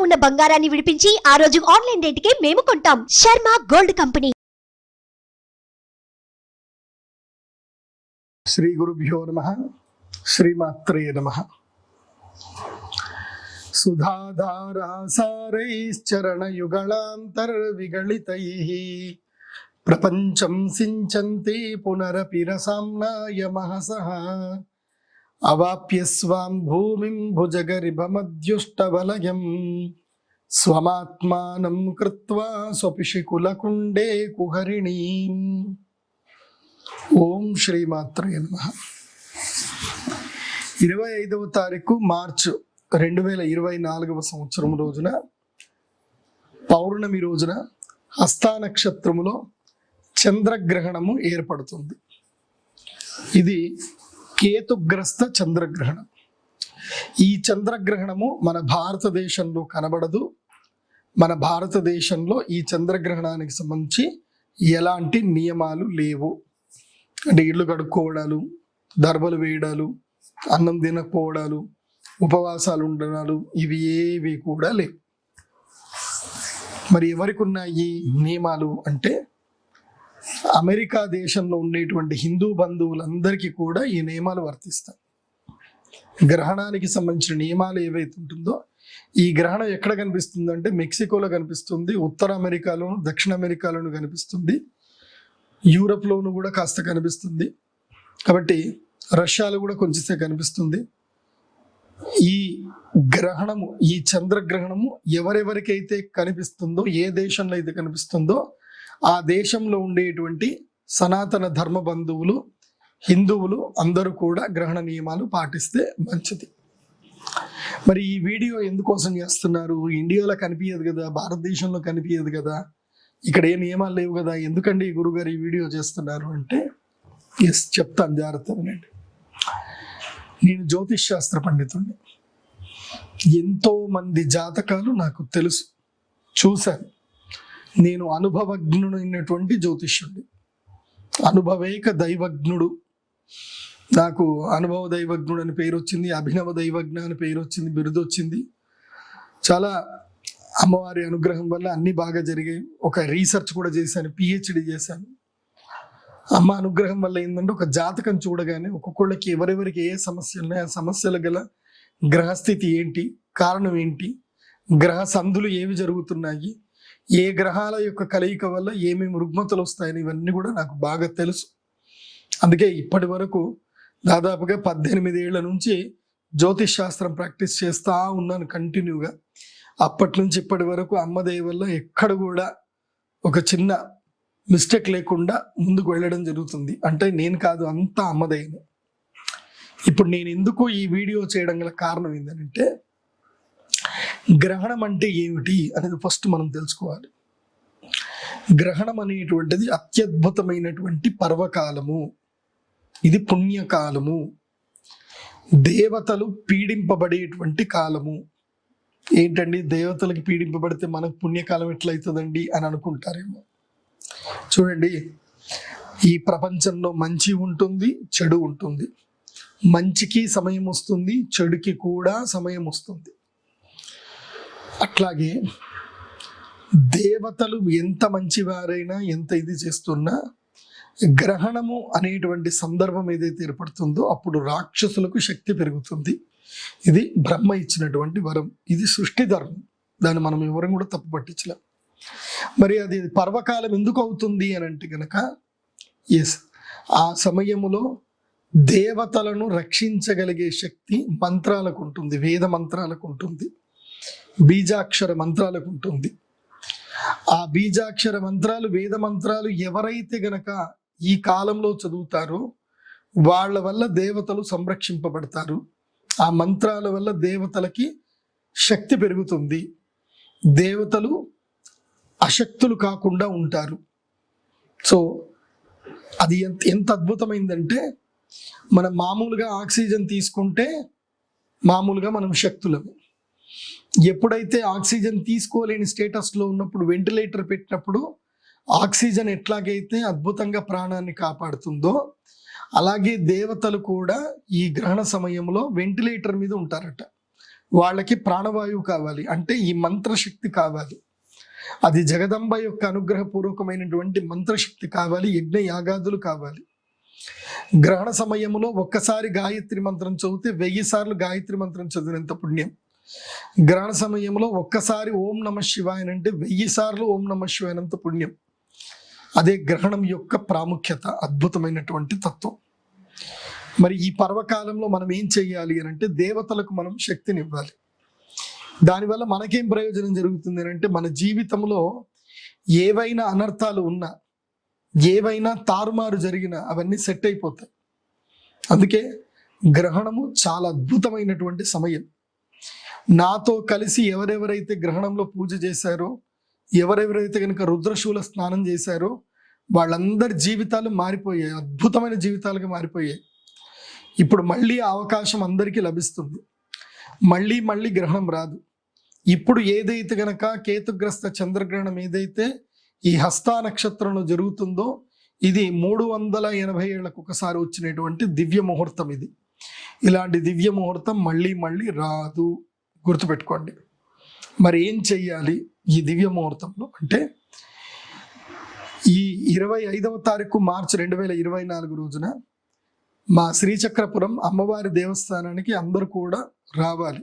ఉన్న బంగారాన్ని విడిపించి ఆ రోజు ఆన్లైన్ రేటుకే మేము కొంటాం. Sharma gold company. శ్రీ గురుభ్యో నమః. శ్రీమాత్రే నమః. సుధాధారాసారైశ్చరణయుగళాంతర్విగళితైః ప్రపంచం సించంతి పునరపి రసామ్నాయ మహసః అవాప్య స్వాం భూమిం భుజగరిభమద్యుష్టవలయం స్వమాత్మానం కృత్వా స్వపిషికులకుండే కుహరిణీం. ఓం శ్రీమాత్రే నమః. 25వ తారీఖు మార్చ్ 2024 సంవత్సరం రోజున పౌర్ణమి రోజున హస్తా నక్షత్రములో చంద్రగ్రహణము ఏర్పడుతుంది. ఇది కేతుగ్రస్త చంద్రగ్రహణం. ఈ చంద్రగ్రహణము మన భారతదేశంలో కనబడదు. మన భారతదేశంలో ఈ చంద్రగ్రహణానికి సంబంధించి ఎలాంటి నియమాలు లేవు. అంటే ఇళ్ళు కడుక్కోవడాలు, దర్బలు వేయడాలు, అన్నం తినకపోవడాలు, ఉపవాసాలు ఉండడాలు ఇవి ఏవి కూడా లేవు. మరి ఎవరికి ఉన్నాయి నియమాలు అంటే అమెరికా దేశంలో ఉండేటువంటి హిందూ బంధువులందరికీ కూడా ఈ నియమాలు వర్తిస్తాయి. గ్రహణానికి సంబంధించిన నియమాలు ఏవైతే ఉంటుందో, ఈ గ్రహణం ఎక్కడ కనిపిస్తుంది అంటే మెక్సికోలో కనిపిస్తుంది, ఉత్తర అమెరికాలోను దక్షిణ అమెరికాలోను కనిపిస్తుంది, యూరప్లోను కూడా కాస్త కనిపిస్తుంది, కాబట్టి రష్యాలో కూడా కొంచెం కనిపిస్తుంది. ఈ గ్రహణము, ఈ చంద్రగ్రహణము ఎవరెవరికైతే కనిపిస్తుందో, ఏ దేశంలో అయితే కనిపిస్తుందో ఆ దేశంలో ఉండేటువంటి సనాతన ధర్మ బంధువులు, హిందువులు అందరూ కూడా గ్రహణ నియమాలు పాటిస్తే మంచిది. మరి ఈ వీడియో ఎందుకోసం చేస్తున్నారు? ఇండియాలో కనిపించదు కదా, భారతదేశంలో కనిపించదు కదా, ఇక్కడ ఏ నియమాలు లేవు కదా, ఎందుకండి గురుగారు ఈ వీడియో చేస్తున్నారు అంటే ఎస్ చెప్తాను, జాగ్రత్త వినండి. నేను జ్యోతిష్ శాస్త్ర పండితుడిని. ఎంతో మంది జాతకాలు నాకు తెలుసు, చూశాను. నేను అనుభవజ్ఞుడైనటువంటి జ్యోతిష్యుడి, అనుభవేక దైవజ్ఞుడు. నాకు అనుభవ దైవజ్ఞుడు అని పేరు వచ్చింది, అభినవ దైవజ్ఞ అని పేరు వచ్చింది, బిరుదు వచ్చింది. చాలా అమ్మవారి అనుగ్రహం వల్ల అన్ని బాగా జరిగాయి. ఒక రీసెర్చ్ కూడా చేశాను, పిహెచ్డి చేశాను. అమ్మ అనుగ్రహం వల్ల ఏంటంటే ఒక జాతకం చూడగానే ఒక్కొక్కళ్ళకి ఎవరెవరికి ఏ సమస్యలు ఉన్నాయి, ఆ సమస్యలు గల గ్రహస్థితి ఏంటి, కారణం ఏంటి, గ్రహ సంధులు ఏవి జరుగుతున్నాయి, ఏ గ్రహాల యొక్క కలయిక వల్ల ఏమేమి రుగ్మతలు వస్తాయని ఇవన్నీ కూడా నాకు బాగా తెలుసు. అందుకే ఇప్పటి వరకు దాదాపుగా 18 ఏళ్ల నుంచి జ్యోతిష్ శాస్త్రం ప్రాక్టీస్ చేస్తూ ఉన్నాను కంటిన్యూగా. అప్పటి నుంచి ఇప్పటి వరకు అమ్మదయ వల్ల ఎక్కడ కూడా ఒక చిన్న మిస్టేక్ లేకుండా ముందుకు వెళ్ళడం జరుగుతుంది. అంటే నేను కాదు, అంతా అమ్మదయనే. ఇప్పుడు నేను ఎందుకు ఈ వీడియో చేయడం గల కారణం ఏంటంటే, గ్రహణం అంటే ఏమిటి అనేది ఫస్ట్ మనం తెలుసుకోవాలి. గ్రహణం అనేటువంటిది అత్యద్భుతమైనటువంటి పర్వకాలము, ఇది పుణ్యకాలము, దేవతలు పీడింపబడేటువంటి కాలము. ఏంటండి, దేవతలకు పీడింపబడితే మనకు పుణ్యకాలం ఎట్లయితుందండి అని అనుకుంటారేమో. చూడండి, ఈ ప్రపంచంలో మంచి ఉంటుంది, చెడు ఉంటుంది. మంచికి సమయం వస్తుంది, చెడుకి కూడా సమయం వస్తుంది. అట్లాగే దేవతలు ఎంత మంచివారైనా, ఎంత ఇది చేస్తున్నా, గ్రహణము అనేటువంటి సందర్భం ఏదైతే ఏర్పడుతుందో అప్పుడు రాక్షసులకు శక్తి పెరుగుతుంది. ఇది బ్రహ్మ ఇచ్చినటువంటి వరం, ఇది సృష్టి ధర్మం. దాన్ని మనం ఎవరం కూడా తప్పు పట్టించలేం. మరి అది పర్వకాలం ఎందుకు అవుతుంది అని అంటే గనక, ఎస్, ఆ సమయములో దేవతలను రక్షించగలిగే శక్తి మంత్రాలకు ఉంటుంది, వేద మంత్రాలకు ఉంటుంది, బీజాక్షర మంత్రాలకు ఉంటుంది. ఆ బీజాక్షర మంత్రాలు, వేద మంత్రాలు ఎవరైతే గనక ఈ కాలంలో చదువుతారో వాళ్ళ వల్ల దేవతలు సంరక్షింపబడతారు. ఆ మంత్రాల వల్ల దేవతలకి శక్తి పెరుగుతుంది, దేవతలు అశక్తులు కాకుండా ఉంటారు. సో అది ఎంత అద్భుతమైందంటే, మనం మామూలుగా ఆక్సిజన్ తీసుకుంటే మామూలుగా మనం శక్తులము. ఎప్పుడైతే ఆక్సిజన్ తీసుకోలేని స్టేటస్లో ఉన్నప్పుడు వెంటిలేటర్ పెట్టినప్పుడు ఆక్సిజన్ ఎట్లాగైతే అద్భుతంగా ప్రాణాన్ని కాపాడుతుందో, అలాగే దేవతలు కూడా ఈ గ్రహణ సమయంలో వెంటిలేటర్ మీద ఉంటారట. వాళ్ళకి ప్రాణవాయువు కావాలి, అంటే ఈ మంత్రశక్తి కావాలి. అది జగదంబ యొక్క అనుగ్రహపూర్వకమైనటువంటి మంత్రశక్తి కావాలి, యజ్ఞ యాగాదులు కావాలి. గ్రహణ సమయంలో ఒక్కసారి గాయత్రి మంత్రం చదివితే 1000 సార్లు గాయత్రి మంత్రం చదివినంత పుణ్యం. గ్రహణ సమయంలో ఒక్కసారి ఓం నమ శివాయ అంటే 1000 సార్లు ఓం నమ శివాయనంత పుణ్యం. అదే గ్రహణం యొక్క ప్రాముఖ్యత, అద్భుతమైనటువంటి తత్వం. మరి ఈ పర్వకాలంలో మనం ఏం చెయ్యాలి అని అంటే దేవతలకు మనం శక్తిని ఇవ్వాలి. దానివల్ల మనకేం ప్రయోజనం జరుగుతుంది అని అంటే మన జీవితంలో ఏవైనా అనర్థాలు ఉన్నా, ఏవైనా తారుమారు జరిగినా అవన్నీ సెట్ అయిపోతాయి. అందుకే గ్రహణము చాలా అద్భుతమైనటువంటి సమయం. నాతో కలిసి ఎవరెవరైతే గ్రహణంలో పూజ చేశారో, ఎవరెవరైతే కనుక రుద్రశూల స్నానం చేశారో వాళ్ళందరి జీవితాలు మారిపోయాయి, అద్భుతమైన జీవితాలుగా మారిపోయాయి. ఇప్పుడు మళ్ళీ ఆ అవకాశం అందరికీ లభిస్తుంది. మళ్ళీ గ్రహణం రాదు. ఇప్పుడు ఏదైతే గనక కేతుగ్రస్త చంద్రగ్రహణం ఏదైతే ఈ హస్తా నక్షత్రంలో జరుగుతుందో ఇది 380 ఏళ్లకు ఒకసారి వచ్చినటువంటి దివ్య ముహూర్తం. ఇది ఇలాంటి దివ్య ముహూర్తం మళ్ళీ రాదు, గుర్తుపెట్టుకోండి. మరి ఏం చెయ్యాలి ఈ దివ్య ముహూర్తంలో అంటే ఈ 25వ తారీఖు మార్చి 2024 రోజున మా శ్రీచక్రపురం అమ్మవారి దేవస్థానానికి అందరూ కూడా రావాలి.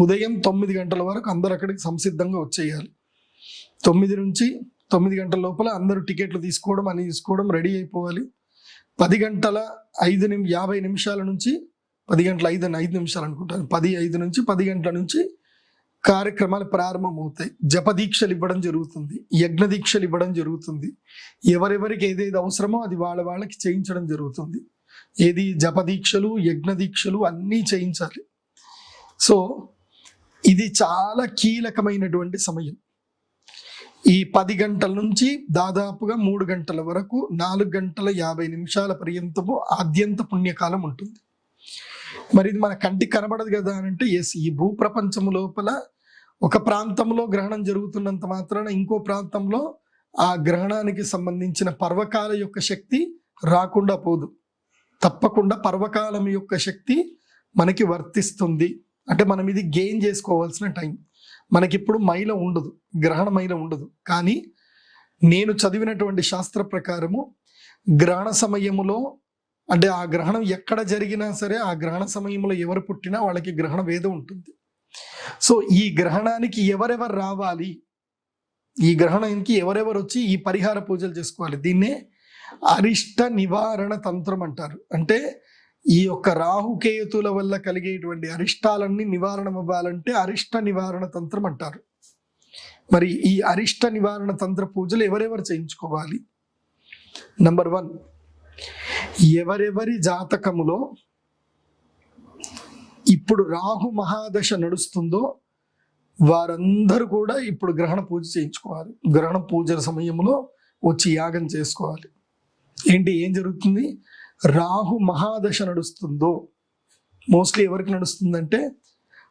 ఉదయం 9 గంటల వరకు అందరు అక్కడికి సంసిద్ధంగా వచ్చేయాలి. 9 నుంచి 9 గంటల లోపల అందరూ టికెట్లు తీసుకోవడం అని తీసుకోవడం రెడీ అయిపోవాలి. 10 గంటల 50 నిమిషాల నుంచి 10 గంటల 5 నిమిషాలు అనుకుంటాను, 10:05 నుంచి 10 గంటల నుంచి కార్యక్రమాలు ప్రారంభమవుతాయి. జపదీక్షలు ఇవ్వడం జరుగుతుంది, యజ్ఞ దీక్షలు ఇవ్వడం జరుగుతుంది. ఎవరెవరికి ఏదేది అవసరమో అది వాళ్ళకి చేయించడం జరుగుతుంది. ఏది జపదీక్షలు, యజ్ఞ దీక్షలు అన్నీ చేయించాలి. సో ఇది చాలా కీలకమైనటువంటి సమయం. ఈ 10 గంటల నుంచి దాదాపుగా 3 గంటల వరకు 4 గంటల 50 నిమిషాల పర్యంతము ఆద్యంత పుణ్యకాలం ఉంటుంది. మరి ఇది మన కంటికి కనబడదు కదా అని అంటే ఎస్, ఈ భూప్రపంచము లోపల ఒక ప్రాంతంలో గ్రహణం జరుగుతున్నంత మాత్రాన ఇంకో ప్రాంతంలో ఆ గ్రహణానికి సంబంధించిన పర్వకాల యొక్క శక్తి రాకుండా పోదు. తప్పకుండా పర్వకాలం యొక్క శక్తి మనకి వర్తిస్తుంది. అంటే మనం ఇది గెయిన్ చేసుకోవాల్సిన టైం. మనకిప్పుడు మైల ఉండదు, గ్రహణ మైల ఉండదు. కానీ నేను చదివినటువంటి శాస్త్ర ప్రకారము గ్రహణ సమయములో అంటే ఆ గ్రహణం ఎక్కడ జరిగినా సరే ఆ గ్రహణ సమయంలో ఎవరు పుట్టినా వాళ్ళకి గ్రహణ వేదం ఉంటుంది. సో ఈ గ్రహణానికి ఎవరెవరు రావాలి, ఈ గ్రహణానికి ఎవరెవరు వచ్చి ఈ పరిహార పూజలు చేసుకోవాలి. దీన్నే అరిష్ట నివారణ తంత్రం అంటారు. అంటే ఈ యొక్క రాహుకేతుల వల్ల కలిగేటువంటి అరిష్టాలన్నీ నివారణ అవ్వాలంటే అరిష్ట నివారణ తంత్రం అంటారు. మరి ఈ అరిష్ట నివారణ తంత్ర పూజలు ఎవరెవరు చేయించుకోవాలి? నంబర్ 1, ఎవరెవరి జాతకములో ఇప్పుడు రాహు మహాదశ నడుస్తుందో వారందరూ కూడా ఇప్పుడు గ్రహణ పూజ చేయించుకోవాలి. గ్రహణ పూజల సమయంలో వచ్చి యాగం చేసుకోవాలి. ఏం జరుగుతుంది? రాహు మహాదశ నడుస్తుందో మోస్ట్లీ ఎవరికి నడుస్తుందంటే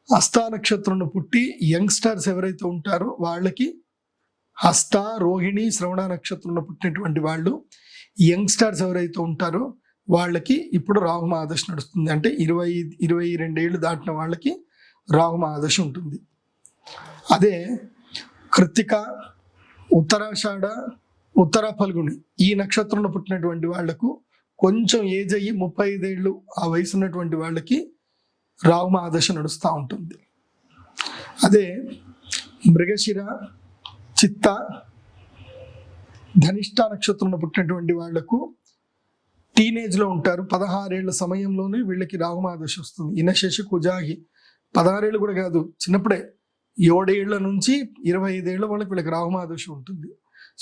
హస్తా నక్షత్రంలో పుట్టి యంగ్స్టర్స్ ఎవరైతే ఉంటారో వాళ్ళకి, హస్త, రోహిణి, శ్రవణ నక్షత్రంలో పుట్టినటువంటి వాళ్ళు యంగ్స్టర్స్ ఎవరైతే ఉంటారో వాళ్ళకి ఇప్పుడు రాహు మహాదశ నడుస్తుంది. అంటే 22 ఏళ్ళు దాటిన వాళ్ళకి రాహు మహాదశ ఉంటుంది. అదే కృత్తిక, ఉత్తరాషాఢ, ఉత్తర ఫల్గుని ఈ నక్షత్రంలో పుట్టినటువంటి వాళ్లకు కొంచెం ఏజ్ అయ్యి 35 ఏళ్ళు ఆ వయసు ఉన్నటువంటి వాళ్ళకి రాహు మహాదశ నడుస్తూ ఉంటుంది. అదే మృగశిర, చిత్త, ధనిష్ట నక్షత్రంలో పుట్టినటువంటి వాళ్లకు టీనేజ్లో ఉంటారు. 16 ఏళ్ల సమయంలోనే వీళ్ళకి రాహు మహాదశ వస్తుంది. ఇనశేష కుజాహి 16 ఏళ్ళు కూడా కాదు, చిన్నప్పుడే 7 ఏళ్ల నుంచి 25 ఏళ్ళ వాళ్ళకి వీళ్ళకి రాహు మహాదశ ఉంటుంది.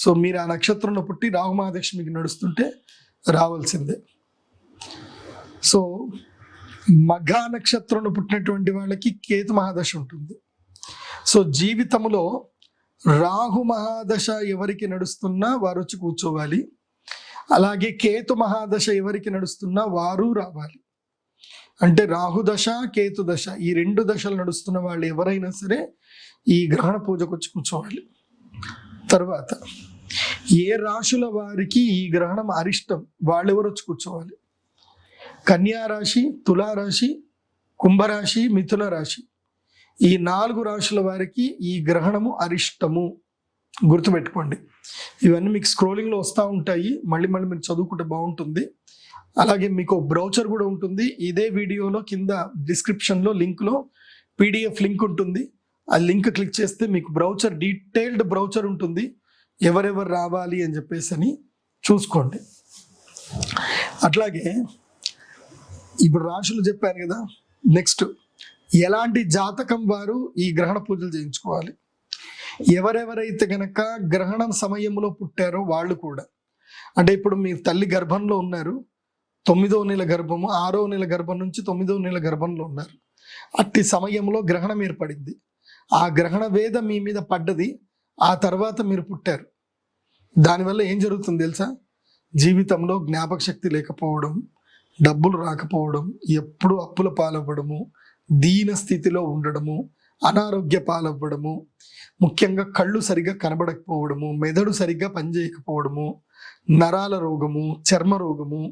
సో మీరు ఆ నక్షత్రంలో పుట్టి రాహు మహాదశ మీకు నడుస్తుంటే రావాల్సిందే. సో మఘ నక్షత్రంలో పుట్టినటువంటి వాళ్ళకి కేతు మహాదశ ఉంటుంది. సో జీవితంలో రాహు మహాదశ ఎవరికి నడుస్తున్నా వారు వచ్చి కూర్చోవాలి. అలాగే కేతు మహాదశ ఎవరికి నడుస్తున్నా వారు రావాలి. అంటే రాహుదశ, కేతు దశ ఈ 2 దశలు నడుస్తున్న వాళ్ళు ఎవరైనా సరే ఈ గ్రహణ పూజకు వచ్చి కూర్చోవాలి. తర్వాత ఏ రాశుల వారికి ఈ గ్రహణం అరిష్టం వాళ్ళు ఎవరు వచ్చి కూర్చోవాలి? కన్యా రాశి, తులారాశి, కుంభరాశి, మిథున రాశి ఈ 4 రాశుల వారికి ఈ గ్రహణము అరిష్టము, గుర్తుపెట్టుకోండి. ఇవన్నీ మీకు స్క్రోలింగ్లో వస్తూ ఉంటాయి, మళ్ళీ మీరు చదువుకుంటే బాగుంటుంది. అలాగే మీకు బ్రౌచర్ కూడా ఉంటుంది. ఇదే వీడియోలో కింద డిస్క్రిప్షన్లో లింక్లో పీడిఎఫ్ లింక్ ఉంటుంది. ఆ లింక్ క్లిక్ చేస్తే మీకు బ్రౌచర్, డీటెయిల్డ్ బ్రౌచర్ ఉంటుంది, ఎవరెవరు రావాలి అని చెప్పేసి అని చూసుకోండి. అట్లాగే ఇప్పుడు రాశులు చెప్పాను కదా, నెక్స్ట్ ఎలాంటి జాతకం వారు ఈ గ్రహణ పూజలు చేయించుకోవాలి. ఎవరెవరైతే గనక గ్రహణం సమయంలో పుట్టారో వాళ్ళు కూడా, అంటే ఇప్పుడు మీ తల్లి గర్భంలో ఉన్నారు, 9వ నెల గర్భము, 6వ నెల గర్భం నుంచి 9వ నెల గర్భంలో ఉన్నారు, అట్టి సమయంలో గ్రహణం ఏర్పడింది. ఆ గ్రహణ వేద మీ మీద పడ్డది, ఆ తర్వాత మీరు పుట్టారు. దానివల్ల ఏం జరుగుతుంది తెలుసా? జీవితంలో జ్ఞాపక శక్తి లేకపోవడం, డబ్బులు రాకపోవడం, ఎప్పుడు అప్పుల పాలవ్వడము, దీన స్థితిలో ఉండడము, అనారోగ్య పాలవ్వడము, ముఖ్యంగా కళ్ళు సరిగ్గా కనబడకపోవడము, మెదడు సరిగ్గా పనిచేయకపోవడము, నరాల రోగము, చర్మ రోగము,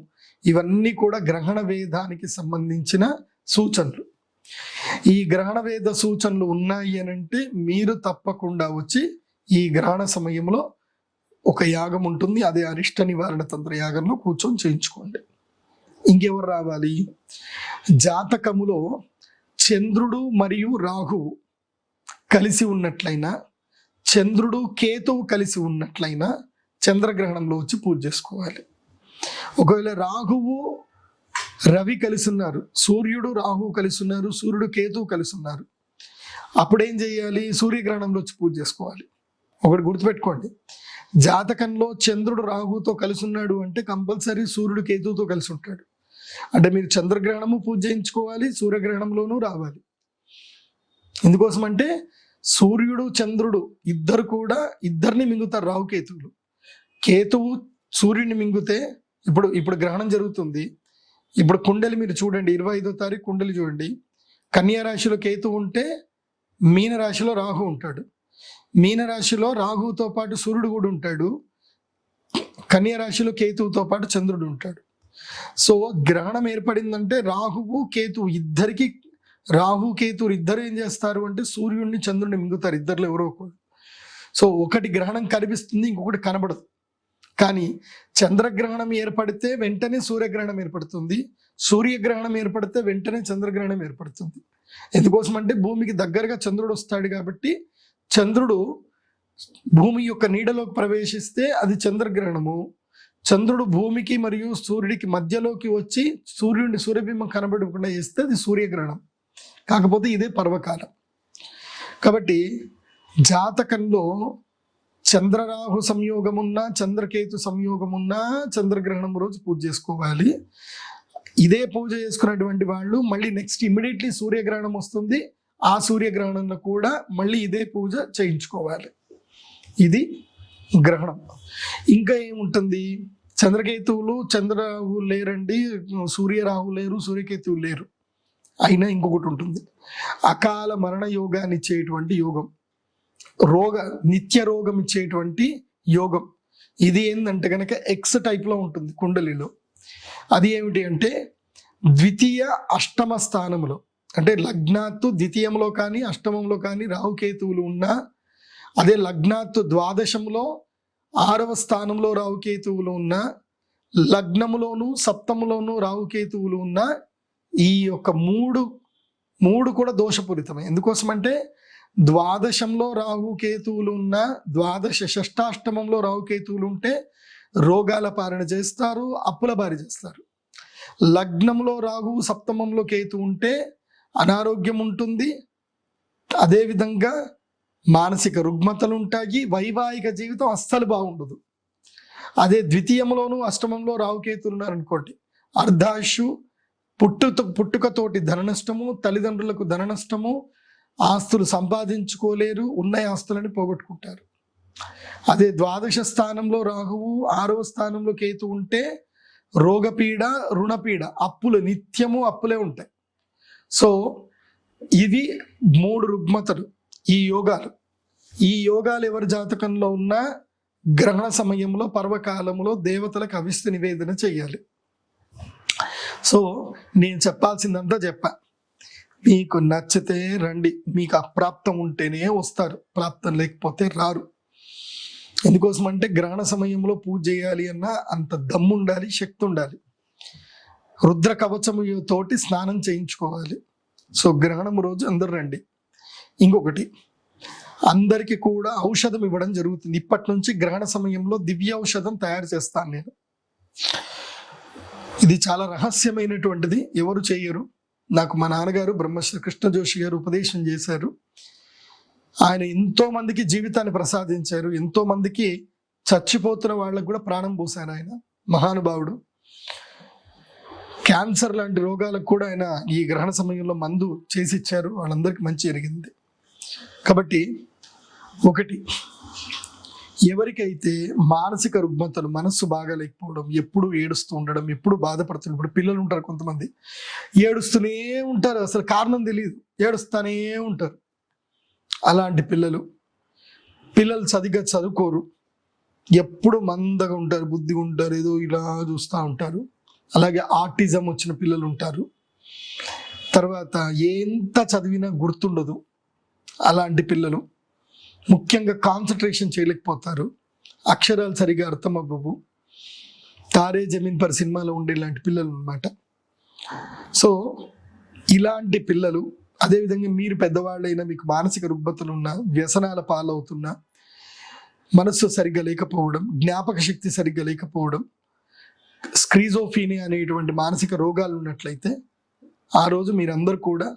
ఇవన్నీ కూడా గ్రహణ వేదానికి సంబంధించిన సూచనలు. ఈ గ్రహణ వేద సూచనలు ఉన్నాయి అని అంటే మీరు తప్పకుండా వచ్చి ఈ గ్రహణ సమయంలో ఒక యాగం ఉంటుంది, అదే అరిష్ట నివారణ తంత్ర యాగంలో కూర్చొని చేయించుకోండి. ఇంకెవరు రావాలి? జాతకములో చంద్రుడు మరియు రాహువు కలిసి ఉన్నట్లయినా, చంద్రుడు కేతువు కలిసి ఉన్నట్లయినా చంద్రగ్రహణంలో వచ్చి పూజ చేసుకోవాలి. ఒకవేళ రాహువు రవి కలిసి ఉన్నారు, సూర్యుడు రాహువు కలిసి ఉన్నారు, సూర్యుడు కేతువు కలిసి ఉన్నారు, అప్పుడేం చేయాలి? సూర్యగ్రహణంలో వచ్చి పూజ చేసుకోవాలి. ఒకటి గుర్తుపెట్టుకోండి, జాతకంలో చంద్రుడు రాహుతో కలిసి ఉన్నాడు అంటే కంపల్సరీ సూర్యుడు కేతువుతో కలిసి ఉంటాడు. అంటే మీరు చంద్రగ్రహణము పూజ చేయించుకోవాలి, సూర్యగ్రహణంలోనూ రావాలి. ఎందుకోసం అంటే సూర్యుడు చంద్రుడు ఇద్దరు కూడా ఇద్దరిని మింగుతారు రాహుకేతువులు. కేతువు సూర్యుడిని మింగితే ఇప్పుడు గ్రహణం జరుగుతుంది. ఇప్పుడు కుండలి మీరు చూడండి, 25వ తారీఖు కుండలి చూడండి. కన్యా రాశిలో కేతువు ఉంటే మీన రాశిలో రాహు ఉంటాడు. మీన రాశిలో రాహుతో పాటు సూర్యుడు కూడా ఉంటాడు, కన్యా రాశిలో కేతువుతో పాటు చంద్రుడు ఉంటాడు. సో గ్రహణం ఏర్పడిందంటే రాహు కేతువు ఇద్దరు ఏం చేస్తారు అంటే సూర్యుడిని చంద్రుడిని మింగుతారు, ఇద్దరులో ఎవరో ఒకరు. సో ఒకటి గ్రహణం కనిపిస్తుంది, ఇంకొకటి కనబడదు. కానీ చంద్రగ్రహణం ఏర్పడితే వెంటనే సూర్యగ్రహణం ఏర్పడుతుంది, సూర్యగ్రహణం ఏర్పడితే వెంటనే చంద్రగ్రహణం ఏర్పడుతుంది. ఎందుకోసం అంటే భూమికి దగ్గరగా చంద్రుడు వస్తాడు కాబట్టి, చంద్రుడు భూమి యొక్క నీడలోకి ప్రవేశిస్తే అది చంద్రగ్రహణము. చంద్రుడు భూమికి మరియు సూర్యుడికి మధ్యలోకి వచ్చి సూర్యబింబం కనబడకుండా చేస్తే అది సూర్యగ్రహణం. కాకపోతే ఇదే పర్వకాలం. కాబట్టి జాతకంలో చంద్రరాహు సంయోగమున్నా, చంద్రకేతు సంయోగమున్నా చంద్రగ్రహణం రోజు పూజ చేసుకోవాలి. ఇదే పూజ చేసుకున్నటువంటి వాళ్ళు మళ్ళీ నెక్స్ట్ ఇమ్మీడియట్లీ సూర్యగ్రహణం వస్తుంది, ఆ సూర్యగ్రహణంలో కూడా మళ్ళీ ఇదే పూజ చేయించుకోవాలి. ఇది గ్రహణం. ఇంకా ఏముంటుంది? చంద్రకేతువులు చంద్రరాహువులు లేరండి, సూర్యరాహువు లేరు, సూర్యకేతువులు లేరు. అయినా ఇంకొకటి ఉంటుంది, అకాల మరణ యోగాన్ని ఇచ్చేటువంటి యోగం, నిత్య రోగం ఇచ్చేటువంటి యోగం. ఇది ఏంటంటే కనుక ఎక్స్ టైప్లో ఉంటుంది కుండలిలో. అది ఏమిటి అంటే ద్వితీయ అష్టమ స్థానంలో, అంటే లగ్నాత్తు ద్వితీయంలో కానీ అష్టమంలో కానీ రాహుకేతువులు ఉన్నా, అదే లగ్నాత్తు ద్వాదశంలో 6వ స్థానంలో రాహుకేతువులు ఉన్నా, లగ్నములోను సప్తములోను రాహుకేతువులు ఉన్నా, ఈ యొక్క మూడు కూడా దోషపూరితమే. ఎందుకోసం అంటే ద్వాదశంలో రాహుకేతువులు ఉన్నా, షష్టాష్టమంలో రాహుకేతువులు ఉంటే రోగాల పాలన చేస్తారు, అప్పుల బారి చేస్తారు. లగ్నంలో రాహు, సప్తమంలో కేతు ఉంటే అనారోగ్యం ఉంటుంది, అదేవిధంగా మానసిక రుగ్మతలు ఉంటాయి, వైవాహిక జీవితం అస్సలు బాగుండదు. అదే ద్వితీయంలోను అష్టమంలో రాహుకేతులు ఉన్నారనుకోండి, అర్ధాశు, పుట్టుకతోటి ధన నష్టము, తల్లిదండ్రులకు ధన నష్టము, ఆస్తులు సంపాదించుకోలేరు, ఉన్న ఆస్తులని పోగొట్టుకుంటారు. అదే ద్వాదశ స్థానంలో రాహువు, 6వ స్థానంలో కేతు ఉంటే రోగపీడ, రుణపీడ, నిత్యము అప్పులే ఉంటాయి. సో ఇవి 3 రుగ్మతలు. ఈ యోగాలు ఎవరి జాతకంలో ఉన్నా గ్రహణ సమయంలో పర్వకాలంలో దేవతలకు అవిష్ట నివేదన చెయ్యాలి. సో నేను చెప్పాల్సిందంతా చెప్పా. మీకు నచ్చితే రండి, మీకు అప్రాప్తం ఉంటేనే వస్తారు, ప్రాప్తం లేకపోతే రారు. ఎందుకోసం అంటే గ్రహణ సమయంలో పూజ చేయాలి అన్నా అంత దమ్ము ఉండాలి, శక్తి ఉండాలి. రుద్ర కవచము తోటి స్నానం చేయించుకోవాలి. సో గ్రహణం రోజు అందరు రండి. ఇంకొకటి, అందరికి కూడా ఔషధం ఇవ్వడం జరుగుతుంది. ఇప్పటి నుంచి గ్రహణ సమయంలో దివ్య ఔషధం తయారు చేస్తాను నేను. ఇది చాలా రహస్యమైనటువంటిది, ఎవరు చేయరు. నాకు మా నాన్నగారు బ్రహ్మశ్రీ కృష్ణ జోషి గారు ఉపదేశం చేశారు. ఆయన ఎంతో మందికి జీవితాన్ని ప్రసాదించారు, ఎంతో మందికి చచ్చిపోతున్న వాళ్ళకు కూడా ప్రాణం పోశారు ఆయన, మహానుభావుడు. క్యాన్సర్ లాంటి రోగాలకు కూడా ఆయన ఈ గ్రహణ సమయంలో మందు చేసి ఇచ్చారు, వాళ్ళందరికీ మంచి జరిగింది. కాబట్టి ఒకటి, ఎవరికైతే మానసిక రుగ్మతలు, మనస్సు బాగాలేకపోవడం, ఎప్పుడు ఏడుస్తూ ఉండడం, ఎప్పుడు బాధపడుతున్న, ఇప్పుడు పిల్లలు ఉంటారు కొంతమంది ఏడుస్తూనే ఉంటారు, అసలు కారణం తెలియదు, ఏడుస్తూనే ఉంటారు. అలాంటి పిల్లలు సరిగ్గా చదువుకోరు, ఎప్పుడు మందగా ఉంటారు, బుద్ధిగా ఉంటారు, ఏదో ఇలా చూస్తూ ఉంటారు. అలాగే ఆటిజం వచ్చిన పిల్లలు ఉంటారు. తర్వాత ఎంత చదివినా గుర్తుండదు అలాంటి పిల్లలు. ముఖ్యంగా కాన్సన్ట్రేషన్ చేయలేకపోతారు, అక్షరాలు సరిగా అర్థం అవ్వవు. తారే జమీన్ పర్ సినిమాలో ఉండే ఇలాంటి పిల్లలు అన్నమాట. సో ఇలాంటి పిల్లలు, అదేవిధంగా మీరు పెద్దవాళ్ళైనా మీకు మానసిక రుగ్మతలు ఉన్నా, వ్యసనాల పాలవుతున్నా, మనస్సు సరిగ్గా లేకపోవడం, జ్ఞాపక శక్తి సరిగ్గా లేకపోవడం, స్క్రీజోఫీనియా అనేటువంటి మానసిక రోగాలు ఉన్నట్లయితే ఆ రోజు మీరందరూ కూడా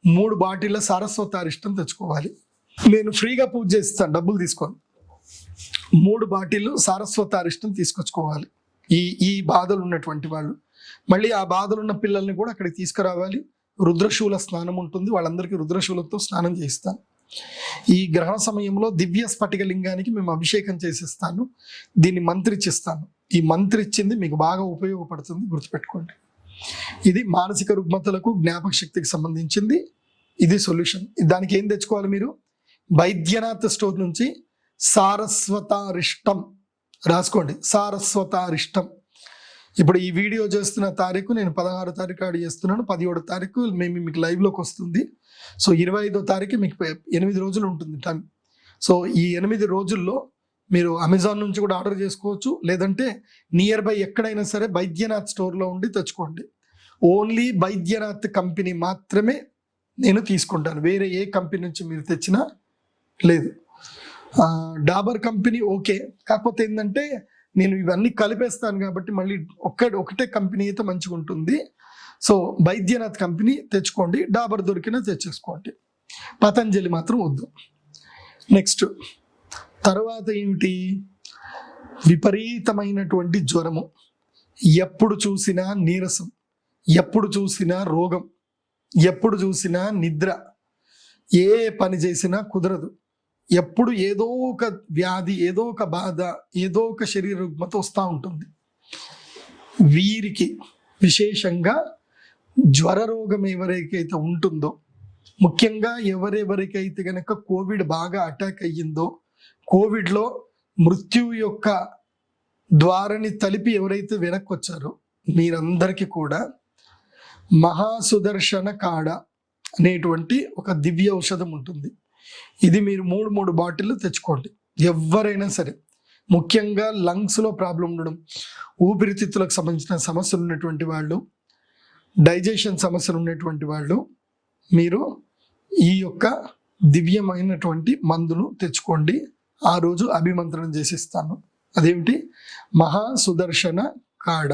3 బాటిళ్ళ సారస్వతారిష్టం తెచ్చుకోవాలి. నేను ఫ్రీగా పూజ చేస్తాను, డబ్బులు తీసుకోను. 3 బాటిళ్ళు సారస్వతారిష్టం తీసుకొచ్చుకోవాలి. ఈ బాధలు ఉన్నటువంటి వాళ్ళు, మళ్ళీ ఆ బాధలు ఉన్న పిల్లల్ని కూడా అక్కడికి తీసుకురావాలి. రుద్రశూల స్నానం ఉంటుంది, వాళ్ళందరికీ రుద్రశూలతో స్నానం చేయిస్తాను. ఈ గ్రహణ సమయంలో దివ్య స్ఫటిక లింగానికి మేము అభిషేకం చేసిస్తాను, దీన్ని మంత్రిచ్చిస్తాను. ఈ మంత్రిచ్చింది మీకు బాగా ఉపయోగపడుతుంది, గుర్తుపెట్టుకోండి. ఇది మానసిక రుగ్మతలకు, జ్ఞాపక శక్తికి సంబంధించింది. ఇది సొల్యూషన్. దానికి ఏం తెచ్చుకోవాలి మీరు? వైద్యనాథ్ స్టోర్ నుంచి సారస్వతారిష్టం రాసుకోండి, సారస్వతారిష్టం. ఇప్పుడు ఈ వీడియో చేస్తున్న తారీఖు నేను 16వ తారీఖు ఆడి చేస్తున్నాను, 17వ తారీఖు మీకు లైవ్లోకి వస్తుంది. సో 25వ తారీఖు మీకు 8 రోజులు ఉంటుంది టైం. సో ఈ 8 రోజుల్లో మీరు అమెజాన్ నుంచి కూడా ఆర్డర్ చేసుకోవచ్చు, లేదంటే నియర్ బై ఎక్కడైనా సరే వైద్యనాథ్ స్టోర్లో ఉండి తెచ్చుకోండి. ఓన్లీ వైద్యనాథ్ కంపెనీ మాత్రమే నేను తీసుకుంటాను, వేరే ఏ కంపెనీ నుంచి మీరు తెచ్చినా లేదు. డాబర్ కంపెనీ ఓకే, కాకపోతే ఏంటంటే నేను ఇవన్నీ కలిపేస్తాను కాబట్టి మళ్ళీ ఒకటే కంపెనీ అయితే మంచిగా ఉంటుంది. సో వైద్యనాథ్ కంపెనీ తెచ్చుకోండి, డాబర్ దొరికినా తెచ్చేసుకోండి, పతంజలి మాత్రం వద్దు. నెక్స్ట్ తర్వాత ఏమిటి? విపరీతమైనటువంటి జ్వరము, ఎప్పుడు చూసినా నీరసం, ఎప్పుడు చూసినా రోగం, ఎప్పుడు చూసినా నిద్ర, ఏ పని చేసినా కుదరదు, ఎప్పుడు ఏదో ఒక వ్యాధి, ఏదో ఒక బాధ, ఏదో ఒక శరీర రుగ్మత వస్తూ ఉంటుంది. వీరికి విశేషంగా జ్వర రోగం ఎవరికైతే ఉంటుందో, ముఖ్యంగా ఎవరెవరికైతే గనక కోవిడ్ బాగా అటాక్ అయ్యిందో, కోవిడ్లో మృత్యు యొక్క ద్వారాన్ని తలిపి ఎవరైతే వెనక్కి వచ్చారో మీరందరికీ కూడా మహాసుదర్శన కాడ అనేటువంటి ఒక దివ్య ఔషధం ఉంటుంది. ఇది మీరు 3 బాటిళ్ళు తెచ్చుకోండి. ఎవరైనా సరే, ముఖ్యంగా లంగ్స్లో ప్రాబ్లం ఉండడం, ఊపిరితిత్తులకు సంబంధించిన సమస్యలు ఉన్నటువంటి వాళ్ళు, డైజెషన్ సమస్యలు ఉన్నటువంటి వాళ్ళు, మీరు ఈ యొక్క దివ్యమైనటువంటి మందును తెచ్చుకోండి. ఆ రోజు అభిమంత్రణం చేసిస్తాను. అదేమిటి? మహాసుదర్శన కాడ,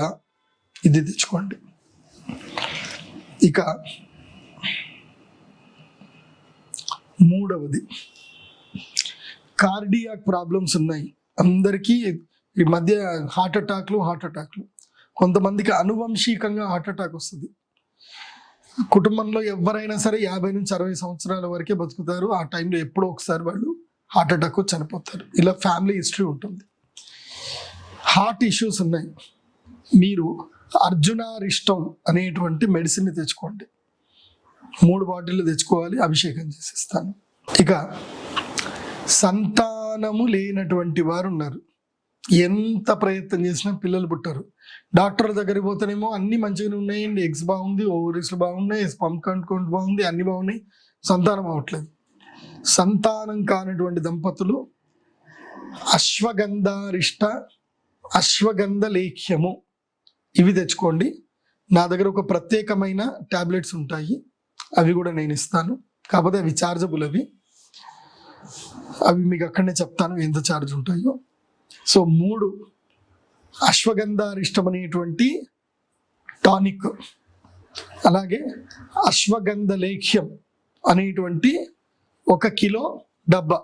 ఇది తెచ్చుకోండి. ఇక 3వది, కార్డియాక్ ప్రాబ్లమ్స్ ఉన్నాయి అందరికీ ఈ మధ్య. హార్ట్ అటాక్లు, కొంతమందికి అనువంశికంగా హార్ట్ అటాక్ వస్తుంది. కుటుంబంలో ఎవరైనా సరే 50 నుంచి 60 సంవత్సరాల వరకే బతుకుతారు. ఆ టైంలో ఎప్పుడో ఒకసారి వాళ్ళు హార్ట్ అటాక్ చనిపోతారు. ఇలా ఫ్యామిలీ హిస్టరీ ఉంటుంది. హార్ట్ ఇష్యూస్ ఉన్నాయి, మీరు అర్జునారిష్టం అనేటువంటి మెడిసిన్ని తెచ్చుకోండి. 3 బాటిళ్ళు తెచ్చుకోవాలి, అభిషేకం చేసిస్తాను. ఇక సంతానము లేనటువంటి వారు ఉన్నారు, ఎంత ప్రయత్నం చేసినా పిల్లలు పుట్టరు. డాక్టర్ దగ్గరికి పోతేనేమో అన్ని మంచిగానే ఉన్నాయండి, ఎగ్స్ బాగుంది, ఓవరీస్ బాగున్నాయి, స్పమ్ కౌంట్ బాగుంది, అన్ని బాగున్నాయి, సంతానం అవ్వట్లేదు. సంతానం కానటువంటి దంపతులు అశ్వగంధారిష్ట అశ్వగంధ లేఖ్యము ఇవి తెచ్చుకోండి. నా దగ్గర ఒక ప్రత్యేకమైన టాబ్లెట్స్ ఉంటాయి, అవి కూడా నేను ఇస్తాను. కాకపోతే అవి చార్జబుల్, అవి మీకు అక్కడనే చెప్తాను ఎంత ఛార్జ్ ఉంటాయో. సో 3 అశ్వగంధారిష్టం అనేటువంటి టానిక్, అలాగే అశ్వగంధ లేఖ్యం అనేటువంటి 1 కిలో డబ్బా.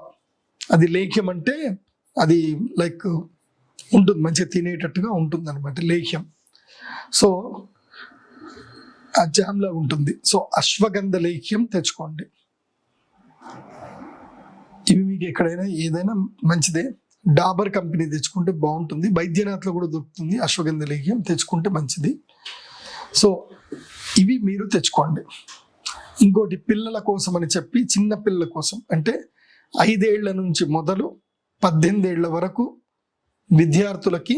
అది లేఖ్యం అంటే అది లైక్ ఉంటుంది, మంచిగా తినేటట్టుగా ఉంటుంది అనమాట లేఖ్యం. సో ఆ జామ్లా ఉంటుంది. సో అశ్వగంధ లేఖ్యం తెచ్చుకోండి. ఇవి మీకు ఎక్కడైనా ఏదైనా మంచిదే. డాబర్ కంపెనీ తెచ్చుకుంటే బాగుంటుంది, వైద్యనాథ్లో కూడా దొరుకుతుంది అశ్వగంధ లేఖ్యం, తెచ్చుకుంటే మంచిది. సో ఇవి మీరు తెచ్చుకోండి. ఇంకోటి పిల్లల కోసం అని చెప్పి, చిన్న పిల్లల కోసం అంటే 5 ఏళ్ల నుంచి మొదలు 18 ఏళ్ల వరకు విద్యార్థులకి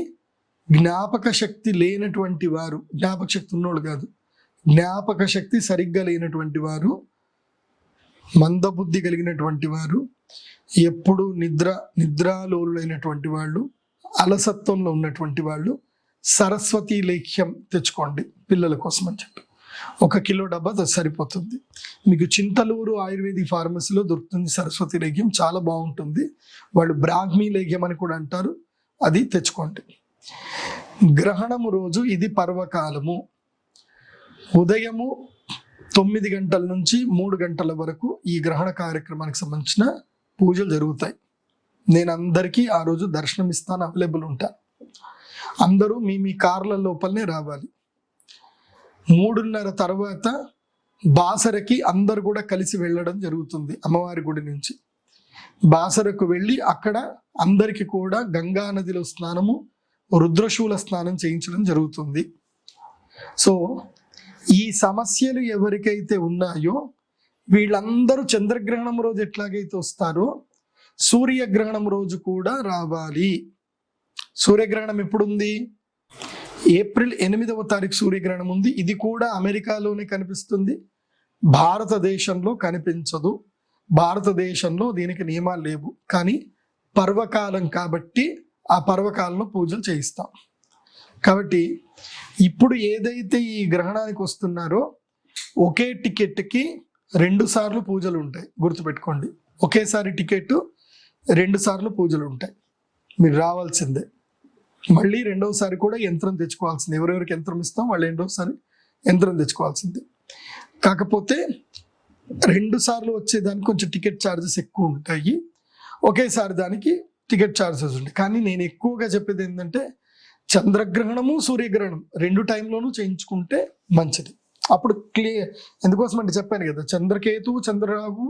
జ్ఞాపక శక్తి లేనటువంటి వారు, జ్ఞాపక శక్తి ఉన్నోళ్ళు కాదు, జ్ఞాపక శక్తి సరిగ్గా లేనటువంటి వారు, మందబుద్ధి కలిగినటువంటి వారు, ఎప్పుడు నిద్రాలోలులైనటువంటి వాళ్ళు, అలసత్వంలో ఉన్నటువంటి వాళ్ళు సరస్వతి లేఖ్యం తెచ్చుకోండి పిల్లల కోసం అని చెప్పి. 1 కిలో డబ్బా సరిపోతుంది. మీకు చింతలూరు ఆయుర్వేదిక్ ఫార్మసీలో దొరుకుతుంది సరస్వతి లేఖ్యం, చాలా బాగుంటుంది. వాళ్ళు బ్రాహ్మీ లేఖ్యం అని కూడా అంటారు, అది తెచ్చుకోండి. గ్రహణము రోజు ఇది పర్వకాలము. ఉదయము 9 గంటల నుంచి 3 గంటల వరకు ఈ గ్రహణ కార్యక్రమానికి సంబంధించిన పూజలు జరుగుతాయి. నేను అందరికీ ఆ రోజు దర్శనం ఇస్తాను, అవైలబుల్ ఉంటాను. అందరూ మీ కార్ల లోపలనే రావాలి. 3:30 తర్వాత బాసరకి అందరు కూడా కలిసి వెళ్ళడం జరుగుతుంది. అమ్మవారి గుడి నుంచి బాసరకు వెళ్ళి అక్కడ అందరికి కూడా గంగా నదిలో స్నానము, రుద్రశూల స్నానం చేయించడం జరుగుతుంది. సో ఈ సమస్యలు ఎవరికైతే ఉన్నాయో వీళ్ళందరూ చంద్రగ్రహణం రోజు ఎట్లాగైతే వస్తారో సూర్యగ్రహణం రోజు కూడా రావాలి. సూర్యగ్రహణం ఎప్పుడుంది? ఏప్రిల్ 8వ తారీఖు సూర్యగ్రహణం ఉంది. ఇది కూడా అమెరికాలోనే కనిపిస్తుంది, భారతదేశంలో కనిపించదు. భారతదేశంలో దీనికి నియమాలు లేవు, కానీ పర్వకాలం కాబట్టి ఆ పర్వకాలంలో పూజలు చేయిస్తాం. కాబట్టి ఇప్పుడు ఏదైతే ఈ గ్రహణానికి వస్తున్నారో ఒకే టికెట్కి 2 సార్లు పూజలు ఉంటాయి, గుర్తుపెట్టుకోండి. ఒకేసారి టికెట్ 2 సార్లు పూజలు ఉంటాయి, మీరు రావాల్సిందే. మళ్ళీ 2వసారి కూడా యంత్రం తెచ్చుకోవాల్సింది. ఎవరెవరికి యంత్రం ఇస్తాం వాళ్ళు 2వసారి యంత్రం తెచ్చుకోవాల్సింది. కాకపోతే 2 సార్లు వచ్చేదానికి కొంచెం టికెట్ ఛార్జెస్ ఎక్కువ ఉంటాయి, ఒకేసారి దానికి టికెట్ ఛార్జెస్ ఉంటాయి. కానీ నేను ఎక్కువగా చెప్పేది ఏంటంటే చంద్రగ్రహణము సూర్యగ్రహణం 2 టైంలోనూ చేయించుకుంటే మంచిది. అప్పుడు క్లియర్. ఎందుకోసం అంటే చెప్పాను కదా, చంద్రకేతు చంద్రరావు,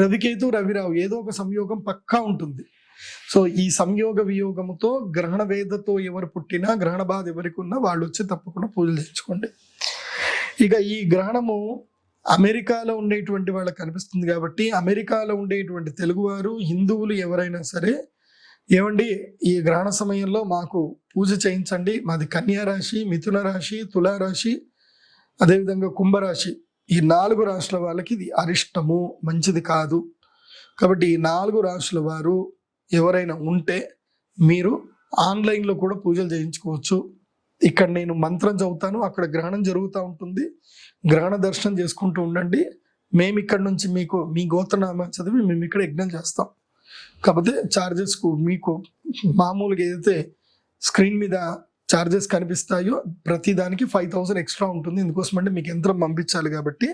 రవికేతు రవిరావు, ఏదో ఒక సంయోగం పక్కా ఉంటుంది. సో ఈ సంయోగ వియోగముతో గ్రహణ వేదతో ఎవరు పుట్టినా, గ్రహణ బాధ ఎవరికి ఉన్నా వాళ్ళు వచ్చి తప్పకుండా పూజలు చేయించుకోండి. ఇక ఈ గ్రహణము అమెరికాలో ఉండేటువంటి వాళ్ళకి కనిపిస్తుంది కాబట్టి అమెరికాలో ఉండేటువంటి తెలుగువారు, హిందువులు ఎవరైనా సరే, ఏమండి ఈ గ్రహణ సమయంలో మాకు పూజ చేయించండి, మాది కన్యా రాశి, మిథున రాశి, తులారాశి, అదేవిధంగా కుంభరాశి, ఈ 4 రాశుల వాళ్ళకి ఇది అరిష్టము, మంచిది కాదు. కాబట్టి ఈ 4 రాశుల వారు ఎవరైనా ఉంటే మీరు ఆన్లైన్లో కూడా పూజలు చేయించుకోవచ్చు. ఇక్కడ నేను మంత్రం చదువుతాను, అక్కడ గ్రహణం జరుగుతూ ఉంటుంది, గ్రహణ దర్శనం చేసుకుంటూ ఉండండి. మేము ఇక్కడ నుంచి మీకు మీ గోత్రనామా చదివి మేము ఇక్కడ యజ్ఞం చేస్తాం. కాకపోతే ఛార్జెస్ మీకు మామూలుగా ఏదైతే స్క్రీన్ మీద ఛార్జెస్ కనిపిస్తాయో ప్రతి దానికి 5,000 ఎక్స్ట్రా ఉంటుంది. ఎందుకోసం అంటే మీకు యంత్రం పంపించాలి కాబట్టి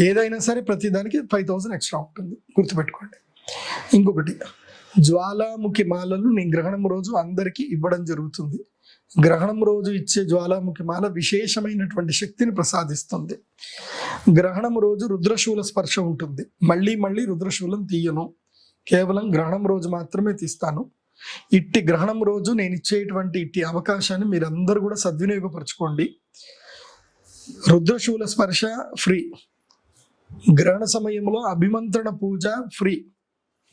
ఏదైనా సరే ప్రతి దానికి 5,000 ఎక్స్ట్రా ఉంటుంది, గుర్తుపెట్టుకోండి. ఇంకొకటి, జ్వాలాముఖి మాలలు నేను గ్రహణం రోజు అందరికీ ఇవ్వడం జరుగుతుంది. గ్రహణం రోజు ఇచ్చే జ్వాలాముఖి మాల విశేషమైనటువంటి శక్తిని ప్రసాదిస్తుంది. గ్రహణం రోజు రుద్రశూల స్పర్శ ఉంటుంది. మళ్ళీ రుద్రశూలం తీయను, కేవలం గ్రహణం రోజు మాత్రమే తీస్తాను. ఇట్టి గ్రహణం రోజు నేను ఇచ్చేటువంటి ఇట్టి అవకాశాన్ని మీరందరూ కూడా సద్వినియోగపరచుకోండి. రుద్రశూల స్పర్శ ఫ్రీ, గ్రహణ సమయంలో అభిమంత్రణ పూజ ఫ్రీ.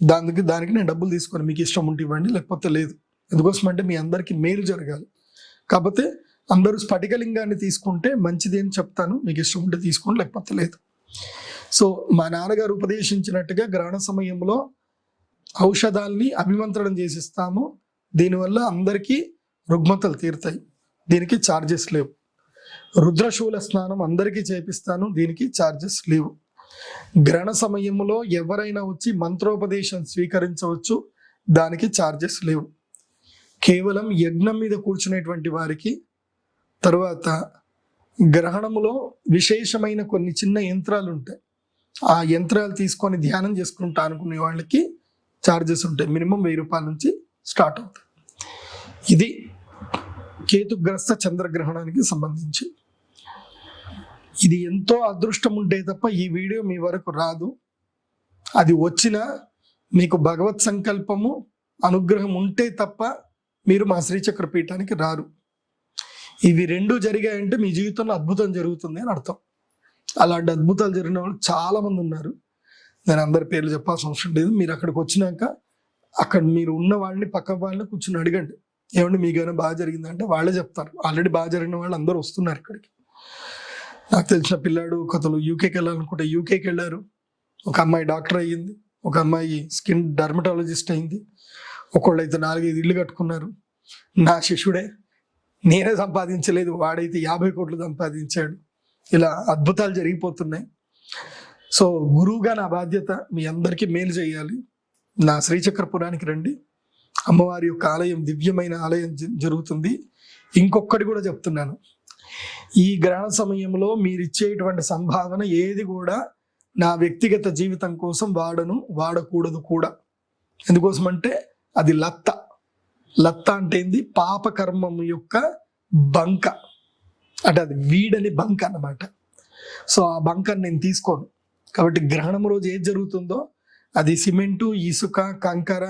దానికి నేను డబ్బులు తీసుకొని మీకు ఇష్టం ఉంటే ఇవ్వండి, లేకపోతే లేదు. ఎందుకోసం అంటే మీ అందరికీ మేలు జరగాలి. కాకపోతే అందరూ స్ఫటికలింగాన్ని తీసుకుంటే మంచిది అని చెప్తాను. మీకు ఇష్టం ఉంటే తీసుకోండి, లేకపోతే లేదు. సో మా నాన్నగారు ఉపదేశించినట్టుగా గ్రహణ సమయంలో ఔషధాల్ని అభిమంత్రణం చేసిస్తాము. దీనివల్ల అందరికీ రుగ్మతలు తీరుతాయి. దీనికి ఛార్జెస్ లేవు. రుద్రశూల స్నానం అందరికీ చేపిస్తాను. దీనికి ఛార్జెస్ లేవు. గ్రహణ సమయంలో ఎవరైనా వచ్చి మంత్రోపదేశం స్వీకరించవచ్చు. దానికి ఛార్జెస్ లేవు. కేవలం యజ్ఞం మీద కూర్చునేటువంటి వారికి, తర్వాత గ్రహణములో విశేషమైన కొన్ని చిన్న యంత్రాలు ఉంటాయి, ఆ యంత్రాలు తీసుకొని ధ్యానం చేసుకుంటా అనుకునే వాళ్ళకి ఛార్జెస్ ఉంటాయి. మినిమం 1000 రూపాయల నుంచి స్టార్ట్ అవుతాయి. ఇది కేతుగ్రస్త చంద్రగ్రహణానికి సంబంధించి. ఇది ఎంతో అదృష్టం ఉంటే తప్ప ఈ వీడియో మీ వరకు రాదు. అది వచ్చినా మీకు భగవత్ సంకల్పము, అనుగ్రహం ఉంటే తప్ప మీరు మా శ్రీచక్ర పీఠానికి రారు. ఇవి రెండు జరిగాయంటే మీ జీవితంలో అద్భుతం జరుగుతుంది అని అర్థం. అలాంటి అద్భుతాలు జరిగిన వాళ్ళు చాలా మంది ఉన్నారు. నేను అందరి పేర్లు చెప్పాల్సిన అవసరం లేదు. మీరు అక్కడికి వచ్చినాక అక్కడ మీరు ఉన్న వాళ్ళని, పక్క వాళ్ళని కూర్చొని అడగండి, ఏమంటే మీకైనా బాగా జరిగిందంటే వాళ్ళే చెప్తారు. ఆల్రెడీ బాగా జరిగిన వాళ్ళు అందరూ వస్తున్నారు ఇక్కడికి. నాకు తెలిసిన పిల్లాడు ఒకతను యూకేకి వెళ్ళాలనుకుంటే యూకేకి వెళ్ళారు. ఒక అమ్మాయి డాక్టర్ అయ్యింది. ఒక అమ్మాయి స్కిన్ డర్మటాలజిస్ట్ అయింది. ఒకళ్ళు అయితే 4-5 ఇళ్ళు కట్టుకున్నారు. నా శిష్యుడే, నేనే సంపాదించలేదు, వాడైతే 50 కోట్లు సంపాదించాడు. ఇలా అద్భుతాలు జరిగిపోతున్నాయి. సో గురువుగా నా బాధ్యత మీ అందరికీ మేలు చేయాలి. నా శ్రీచక్రపురానికి రండి. అమ్మవారి యొక్క ఆలయం, దివ్యమైన ఆలయం జరుగుతుంది. ఇంకొకటి కూడా చెప్తున్నాను, ఈ గ్రహణ సమయంలో మీరు ఇచ్చేటువంటి సంభావన ఏది కూడా నా వ్యక్తిగత జీవితం కోసం వాడను, వాడకూడదు కూడా. ఎందుకోసం అంటే అది లత్త. లత్త అంటే ఏంది? పాపకర్మం యొక్క బంక, అంటే అది వీడని బంక అన్నమాట. సో ఆ బంకని నేను తీసుకోను. కాబట్టి గ్రహణం రోజు ఏది జరుగుతుందో అది సిమెంటు, ఇసుక, కంకర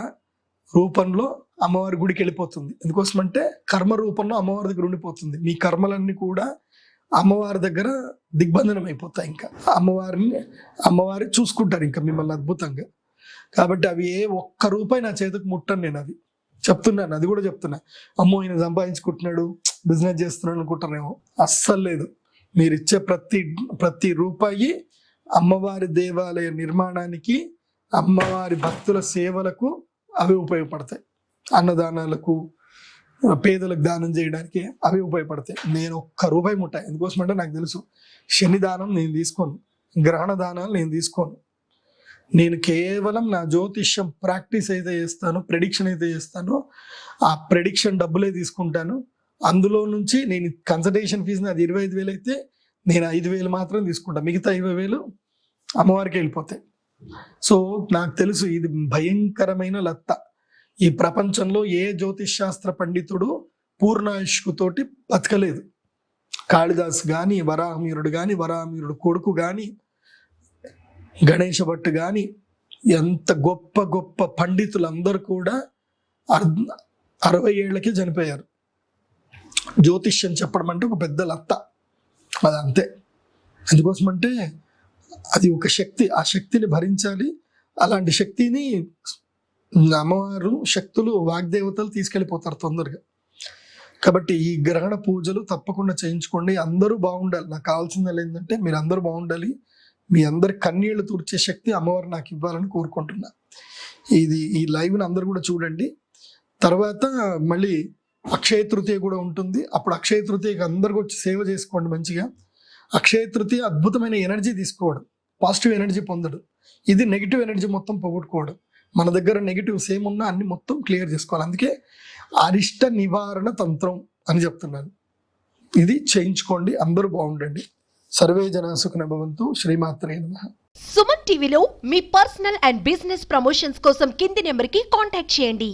రూపంలో అమ్మవారి గుడికి వెళ్ళిపోతుంది. ఎందుకోసం అంటే కర్మ రూపంలో అమ్మవారి దగ్గర ఉండిపోతుంది. మీ కర్మలన్నీ కూడా అమ్మవారి దగ్గర దిగ్బంధనం అయిపోతాయి. ఇంకా అమ్మవారి చూసుకుంటారు ఇంకా మిమ్మల్ని అద్భుతంగా. కాబట్టి అవి ఒక్క రూపాయి నా చేతికి ముట్టను. నేను అది చెప్తున్నాను, అది కూడా చెప్తున్నా. అమ్మో ఈయన సంపాదించుకుంటున్నాడు, బిజినెస్ చేస్తున్నాడు అనుకుంటారేమో. అస్సలు లేదు. మీరు ఇచ్చే ప్రతి రూపాయి అమ్మవారి దేవాలయ నిర్మాణానికి, అమ్మవారి భక్తుల సేవలకు అవి ఉపయోగపడతాయి. అన్నదానాలకు, పేదలకు దానం చేయడానికి అవి ఉపయోగపడతాయి. నేను ఒక్క రూపాయి ముట్టాయి. ఎందుకోసం అంటే నాకు తెలుసు, శని దానం నేను తీసుకోను, గ్రహణ దానాలు నేను తీసుకోను. నేను కేవలం నా జ్యోతిష్యం ప్రాక్టీస్ అయితే చేస్తాను, ప్రెడిక్షన్ అయితే చేస్తాను, ఆ ప్రెడిక్షన్ డబ్బులే తీసుకుంటాను. అందులో నుంచి నేను కన్సల్టేషన్ ఫీజు అది 25,000 అయితే నేను 5,000 మాత్రం తీసుకుంటాను. మిగతా 20,000 అమ్మవారికి వెళ్ళిపోతాయి. సో నాకు తెలుసు ఇది భయంకరమైన లత్త. ఈ ప్రపంచంలో ఏ జ్యోతిష్ శాస్త్ర పండితుడు పూర్ణాయుష్కుతోటి బతకలేదు. కాళిదాస్ కానీ, వరాహమీరుడు కానీ, వరాహమీరుడు కొడుకు కానీ, గణేష భట్టు కానీ, ఎంత గొప్ప గొప్ప పండితులందరూ కూడా 60 ఏళ్లకే చనిపోయారు. జ్యోతిష్యం చెప్పడం అంటే ఒక పెద్ద లత్త, అది అంతే. అందుకోసం అంటే అది ఒక శక్తి, ఆ శక్తిని భరించాలి. అలాంటి శక్తిని అమ్మవారు, శక్తులు, వాగ్దేవతలు తీసుకెళ్ళిపోతారు తొందరగా. కాబట్టి ఈ గ్రహణ పూజలు తప్పకుండా చేయించుకోండి. అందరూ బాగుండాలి. నాకు కావాల్సింది ఏంటంటే మీరు అందరూ బాగుండాలి. మీ అందరి కన్నీళ్లు తుడిచే శక్తి అమ్మవారు నాకు ఇవ్వాలని కోరుకుంటున్నా. ఈ లైవ్ని అందరూ కూడా చూడండి. తర్వాత మళ్ళీ అక్షయ తృతీయ కూడా ఉంటుంది. అప్పుడు అక్షయ తృతీయకి అందరికి వచ్చి సేవ చేసుకోండి మంచిగా. అక్షయ తృతీయ అద్భుతమైన ఎనర్జీ తీసుకోవడం, పాజిటివ్ ఎనర్జీ పొందడం. ఇది నెగిటివ్ ఎనర్జీ మొత్తం పోగొట్టుకోవడం. మన దగ్గర నెగిటివ్స్ ఏమున్నా అన్ని మొత్తం క్లియర్ చేసుకోవాలి. అందుకే అరిష్ట నివారణ తంత్రం అని చెప్తున్నాను. ఇది చేయించుకోండి, అందరూ బాగుండండి. సర్వే జనా సుఖినో భవంతు. శ్రీమాత్రే నమః. సుమన్ టీవీలో మీ పర్సనల్ అండ్ బిజినెస్ ప్రమోషన్స్ కోసం కింది నెంబర్కి కాంటాక్ట్ చేయండి.